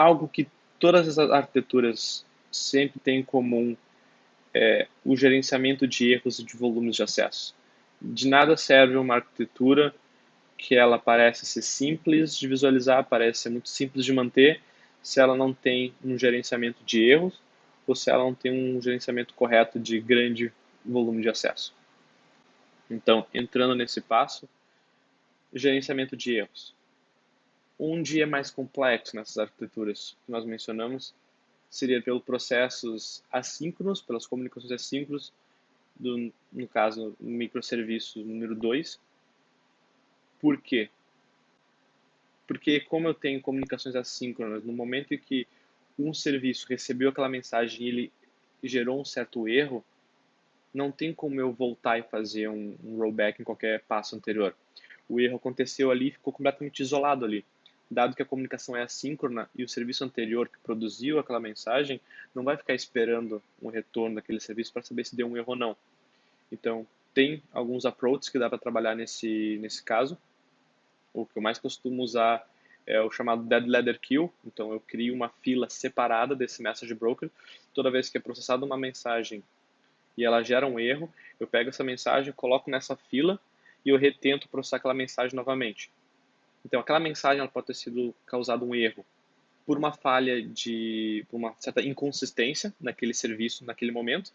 algo que todas as arquiteturas sempre têm em comum é o gerenciamento de erros e de volumes de acesso. De nada serve uma arquitetura que ela parece ser simples de visualizar, parece ser muito simples de manter, se ela não tem um gerenciamento de erros ou se ela não tem um gerenciamento correto de grande volume de acesso. Então, entrando nesse passo, gerenciamento de erros. Um dia mais complexo nessas arquiteturas que nós mencionamos seria pelos processos assíncronos, pelas comunicações assíncronas, no caso, no microserviço número 2. Por quê? Porque como eu tenho comunicações assíncronas, no momento em que um serviço recebeu aquela mensagem e ele gerou um certo erro, não tem como eu voltar e fazer um rollback em qualquer passo anterior. O erro aconteceu ali e ficou completamente isolado ali. Dado que a comunicação é assíncrona e o serviço anterior que produziu aquela mensagem não vai ficar esperando um retorno daquele serviço para saber se deu um erro ou não. Então, tem alguns approaches que dá para trabalhar nesse caso. O que eu mais costumo usar é o chamado Dead Letter Queue. Então, eu crio uma fila separada desse Message Broker. Toda vez que é processada uma mensagem e ela gera um erro, eu pego essa mensagem, coloco nessa fila e eu retento processar aquela mensagem novamente. Então, aquela mensagem ela pode ter sido causado um erro por uma falha por uma certa inconsistência naquele serviço, naquele momento.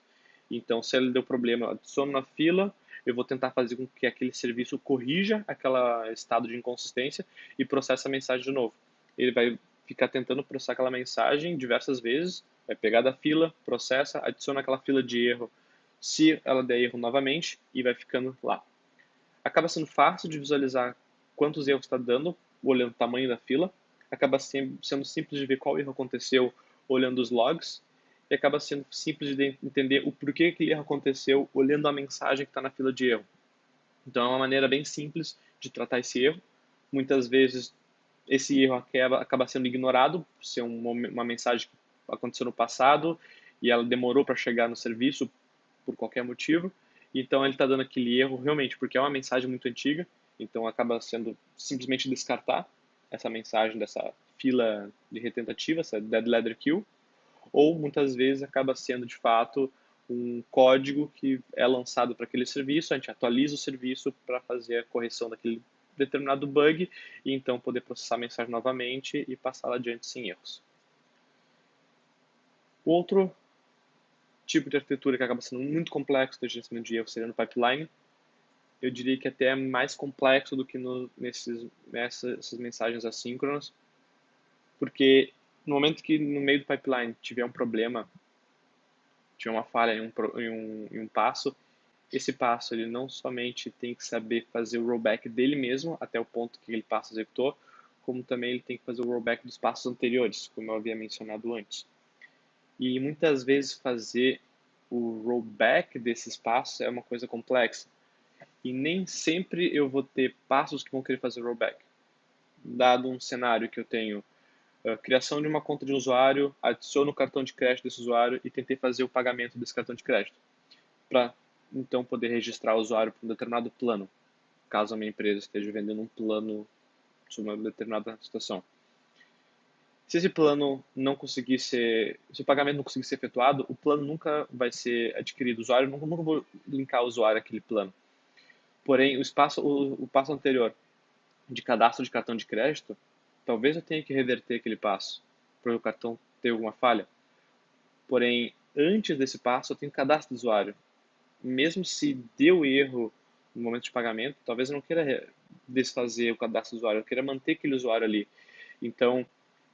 Então, se ele deu problema, eu adiciono na fila, eu vou tentar fazer com que aquele serviço corrija aquele estado de inconsistência e processe a mensagem de novo. Ele vai ficar tentando processar aquela mensagem diversas vezes, vai pegar da fila, processa, adiciona aquela fila de erro, se ela der erro novamente, e vai ficando lá. Acaba sendo fácil de visualizar quantos erros está dando, olhando o tamanho da fila, acaba sendo simples de ver qual erro aconteceu olhando os logs, e acaba sendo simples de entender o porquê que erro aconteceu olhando a mensagem que está na fila de erro. Então é uma maneira bem simples de tratar esse erro. Muitas vezes esse erro acaba sendo ignorado por ser uma mensagem que aconteceu no passado e ela demorou para chegar no serviço por qualquer motivo. Então ele está dando aquele erro realmente porque é uma mensagem muito antiga, então acaba sendo simplesmente descartar essa mensagem dessa fila de retentativa, essa dead letter queue, ou muitas vezes acaba sendo de fato um código que é lançado para aquele serviço, a gente atualiza o serviço para fazer a correção daquele determinado bug e então poder processar a mensagem novamente e passá-la adiante sem erros. Outro tipo de arquitetura que acaba sendo muito complexo do gerenciamento de erros seria no pipeline. Eu diria que até é mais complexo do que nessas mensagens assíncronas, porque no momento que no meio do pipeline tiver um problema, tiver uma falha em um passo, esse passo ele não somente tem que saber fazer o rollback dele mesmo até o ponto que aquele passo executou, como também ele tem que fazer o rollback dos passos anteriores, como eu havia mencionado antes. E muitas vezes fazer o rollback desses passos é uma coisa complexa. E nem sempre eu vou ter passos que vão querer fazer rollback. Dado um cenário que eu tenho a criação de uma conta de usuário, adiciono o cartão de crédito desse usuário e tentei fazer o pagamento desse cartão de crédito, para então poder registrar o usuário para um determinado plano, caso a minha empresa esteja vendendo um plano sobre uma determinada situação. Se esse plano não conseguir ser, se o pagamento não conseguir ser efetuado, o plano nunca vai ser adquirido, o usuário nunca vou linkar o usuário àquele plano. Porém, o passo anterior de cadastro de cartão de crédito, talvez eu tenha que reverter aquele passo para o cartão ter alguma falha. Porém, antes desse passo, eu tenho cadastro do usuário. Mesmo se deu erro no momento de pagamento, talvez eu não queira desfazer o cadastro do usuário, eu queira manter aquele usuário ali. Então,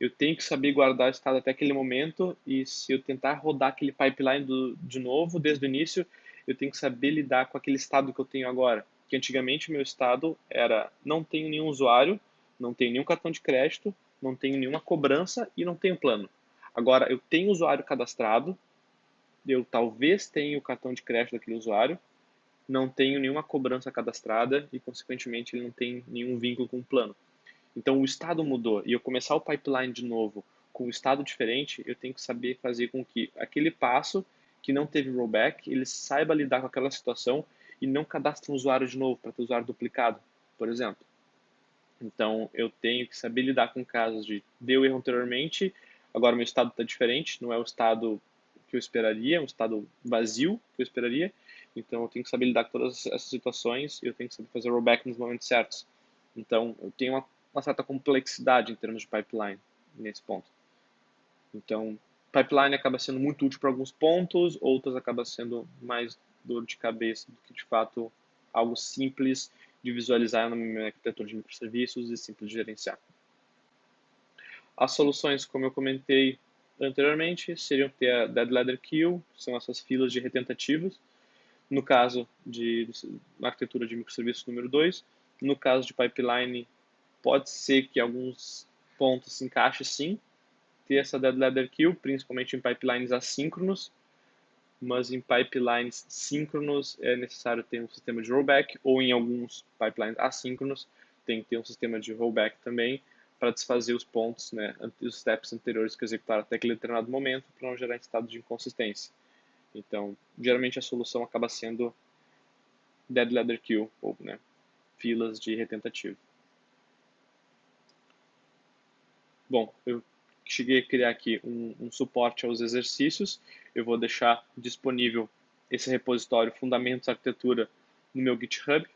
eu tenho que saber guardar o estado até aquele momento e se eu tentar rodar aquele pipeline de novo, desde o início, eu tenho que saber lidar com aquele estado que eu tenho agora. Que antigamente o meu estado era não tenho nenhum usuário, não tenho nenhum cartão de crédito, não tenho nenhuma cobrança e não tenho plano. Agora, eu tenho usuário cadastrado, eu talvez tenha o cartão de crédito daquele usuário, não tenho nenhuma cobrança cadastrada e, consequentemente, ele não tem nenhum vínculo com o plano. Então, o estado mudou e eu começar o pipeline de novo com um estado diferente, eu tenho que saber fazer com que aquele passo que não teve rollback, ele saiba lidar com aquela situação e não cadastre um usuário de novo para ter usuário duplicado, por exemplo. Então, eu tenho que saber lidar com casos de deu erro anteriormente, agora meu estado está diferente, não é o estado que eu esperaria, é um estado vazio que eu esperaria. Então, eu tenho que saber lidar com todas essas situações e eu tenho que saber fazer rollback nos momentos certos. Então, eu tenho uma certa complexidade em termos de pipeline nesse ponto. Então, pipeline acaba sendo muito útil para alguns pontos, outras acaba sendo mais dor de cabeça do que de fato algo simples de visualizar na minha arquitetura de microserviços e simples de gerenciar. As soluções, como eu comentei anteriormente, seriam ter a Dead Letter Queue, que são essas filas de retentativos, no caso de na arquitetura de microserviços número 2. No caso de pipeline, pode ser que alguns pontos se encaixem sim, ter essa Dead Letter Queue, principalmente em pipelines assíncronos, mas em pipelines síncronos é necessário ter um sistema de rollback, ou em alguns pipelines assíncronos tem que ter um sistema de rollback também, para desfazer os pontos, né, os steps anteriores que executaram até aquele determinado momento, para não gerar estado de inconsistência. Então, geralmente a solução acaba sendo Dead Letter Queue, ou né, filas de retentativa. Bom, eu cheguei a criar aqui um suporte aos exercícios. Eu vou deixar disponível esse repositório Fundamentos Arquitetura no meu GitHub.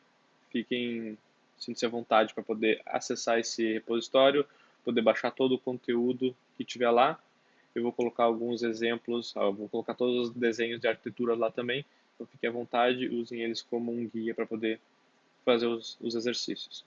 Sintam-se à vontade para poder acessar esse repositório, poder baixar todo o conteúdo que tiver lá. Eu vou colocar alguns exemplos, vou colocar todos os desenhos de arquitetura lá também. Então fiquem à vontade, usem eles como um guia para poder fazer os exercícios.